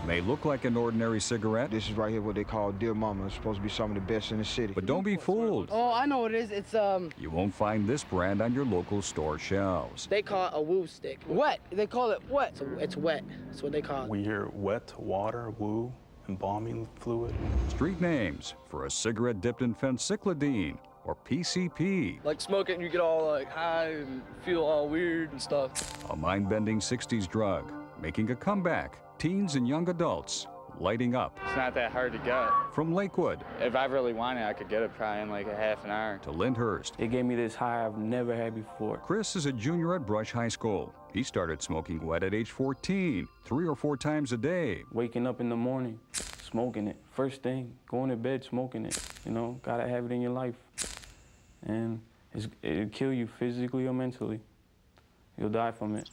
May look like an ordinary cigarette. This is right here what they call Dear Mama. It's supposed to be some of the best in the city. But don't be fooled. Oh, I know what it is. It's, You won't find this brand on your local store shelves. They call it a woo stick. Wet. They call it wet. So it's wet. That's what they call it. We hear wet, water, woo, embalming fluid. Street names for a cigarette dipped in phencyclidine or PCP. Like smoking, you get all like high and feel all weird and stuff. A mind-bending 60s drug, making a comeback. Teens and young adults lighting up. It's not that hard to get. From Lakewood. If I really wanted, I could get it probably in like a half an hour. To Lyndhurst. It gave me this high I've never had before. Chris is a junior at Brush High School. He started smoking wet at age 14, 3 or 4 times a day. Waking up in the morning, smoking it. First thing, going to bed, smoking it. You know, gotta have it in your life. And it'll kill you physically or mentally. You'll die from it.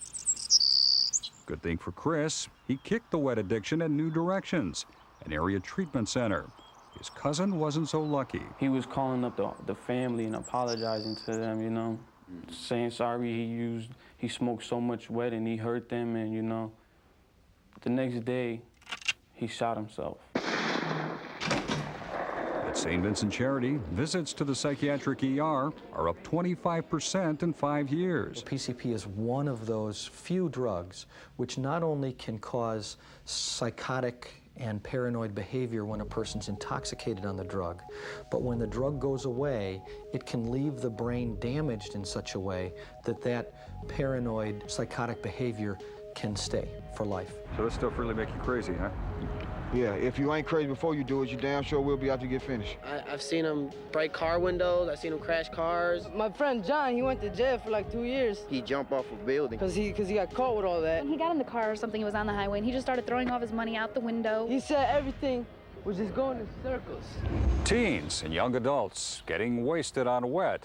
Good thing for Chris, he kicked the wet addiction at New Directions, an area treatment center. His cousin wasn't so lucky. He was calling up the family and apologizing to them, you know, saying sorry he smoked so much wet and he hurt them, and, you know, the next day, he shot himself. At St. Vincent Charity, visits to the psychiatric ER are up 25% in 5 years. PCP is one of those few drugs which not only can cause psychotic and paranoid behavior when a person's intoxicated on the drug, but when the drug goes away, it can leave the brain damaged in such a way that that paranoid, psychotic behavior can stay for life. So this stuff really make you crazy, huh? Yeah, if you ain't crazy before you do it, you damn sure will be after you get finished. I've seen him break car windows. I've seen him crash cars. My friend John, he went to jail for like 2 years. He jumped off a building. Because he got caught with all that. When he got in the car or something, he was on the highway, and he just started throwing all of his money out the window. He said everything was just going in circles. Teens and young adults getting wasted on wet.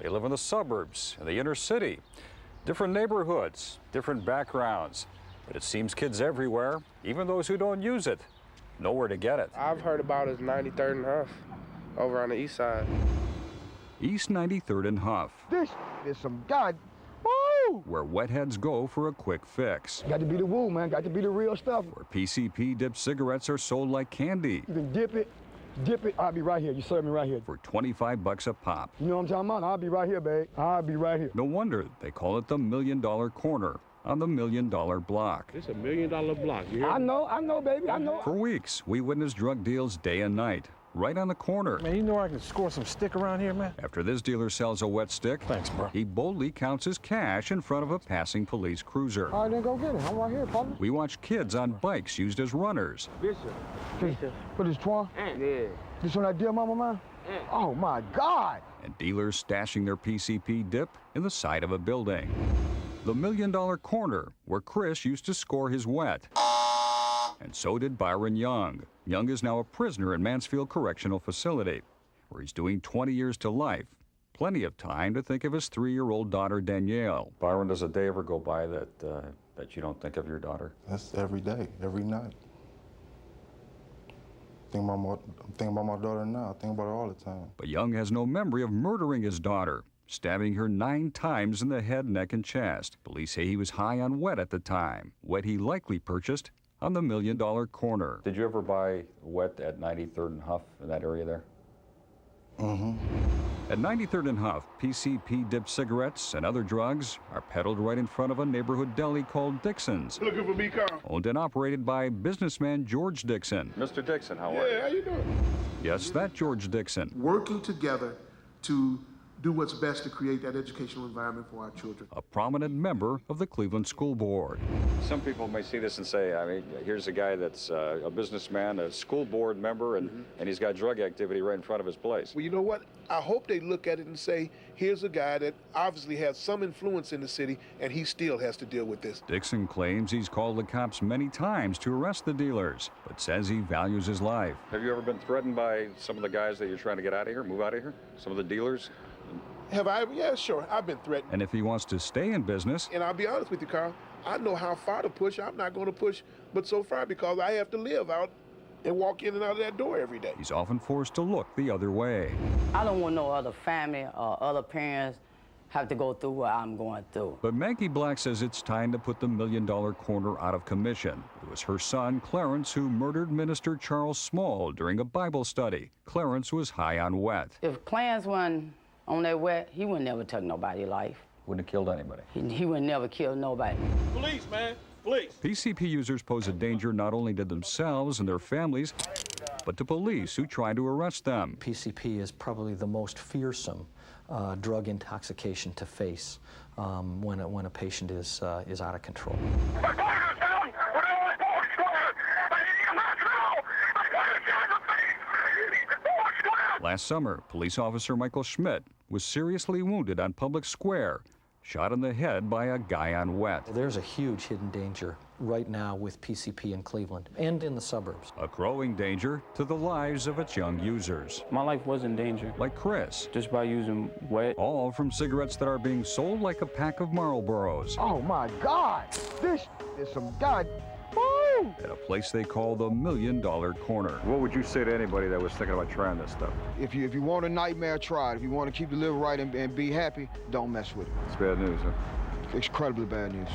They live in the suburbs, in the inner city. Different neighborhoods, different backgrounds. But it seems kids everywhere, even those who don't use it, know where to get it. I've heard about it as 93rd and Huff, over on the east side. East 93rd and Huff. This is some woo! Where wetheads go for a quick fix. Got to be the woo, man. Got to be the real stuff. Where PCP dipped cigarettes are sold like candy. You can dip it. I'll be right here. You serve me right here. For $25 a pop. You know what I'm talking about? I'll be right here, babe. I'll be right here. No wonder they call it the $1 Million Corner on the $1 Million Block. It's a $1 Million block. You hear I know, baby, I know. For weeks, we witnessed drug deals day and night, right on the corner. Man, you know I can score some stick around here, man? After this dealer sells a wet stick, thanks, bro, he boldly counts his cash in front of a passing police cruiser. All right, then go get it. I'm right here, partner. We watch kids on bikes used as runners. Bishop. What is Twan? Yeah. This one that Dear Mama, man? Oh, my God. And dealers stashing their PCP dip in the side of a building. The $1 Million Corner, where Chris used to score his wet. And so did Byron Young. Young is now a prisoner in Mansfield Correctional Facility, where he's doing 20 years to life. Plenty of time to think of his 3-year-old daughter, Danielle. Byron, does a day ever go by that you don't think of your daughter? That's every day, every night. I'm thinking about my daughter now. I think about her all the time. But Young has no memory of murdering his daughter, stabbing her 9 times in the head, neck, and chest. Police say he was high on wet at the time, wet he likely purchased on the $1 Million Corner. Did you ever buy wet at 93rd and Huff, in that area there? Mm-hmm. At 93rd and Huff, PCP dipped cigarettes and other drugs are peddled right in front of a neighborhood deli called Dixon's. Looking for me, Carl? Owned and operated by businessman George Dixon. Mr. Dixon, how are you? Yeah, how you doing? Yes, that George Dixon. Working together to do what's best to create that educational environment for our children. A prominent member of the Cleveland School Board. Some people may see this and say, I mean, here's a guy that's a businessman, a school board member, and he's got drug activity right in front of his place. Well, you know what? I hope they look at it and say, here's a guy that obviously has some influence in the city, and he still has to deal with this. Dixon claims he's called the cops many times to arrest the dealers, but says he values his life. Have you ever been threatened by some of the guys that you're trying to get out of here, move out of here? Some of the dealers? Have I ever? Yeah, sure. I've been threatened. And if he wants to stay in business... And I'll be honest with you, Carl, I know how far to push. I'm not going to push but so far because I have to live out and walk in and out of that door every day. He's often forced to look the other way. I don't want no other family or other parents have to go through what I'm going through. But Maggie Black says it's time to put the $1 Million Corner out of commission. It was her son, Clarence, who murdered Minister Charles Small during a Bible study. Clarence was high on wet. If Clarence wasn't on that wet, he would never took nobody's life. Wouldn't have killed anybody. He would never kill nobody. Police, man, police. PCP users pose a danger not only to themselves and their families, but to police who try to arrest them. PCP is probably the most fearsome drug intoxication to face when a patient is out of control. Last summer, police officer Michael Schmidt was seriously wounded on Public Square, shot in the head by a guy on wet. There's a huge hidden danger right now with PCP in Cleveland and in the suburbs. A growing danger to the lives of its young users. My life was in danger. Like Chris. Just by using wet. All from cigarettes that are being sold like a pack of Marlboros. Oh my God, this is some God. Woo! At a place they call the $1 Million Corner. What would you say to anybody that was thinking about trying this stuff? If you want a nightmare, try it. If you want to keep the liver right and be happy, don't mess with it. It's bad news, huh? Incredibly bad news.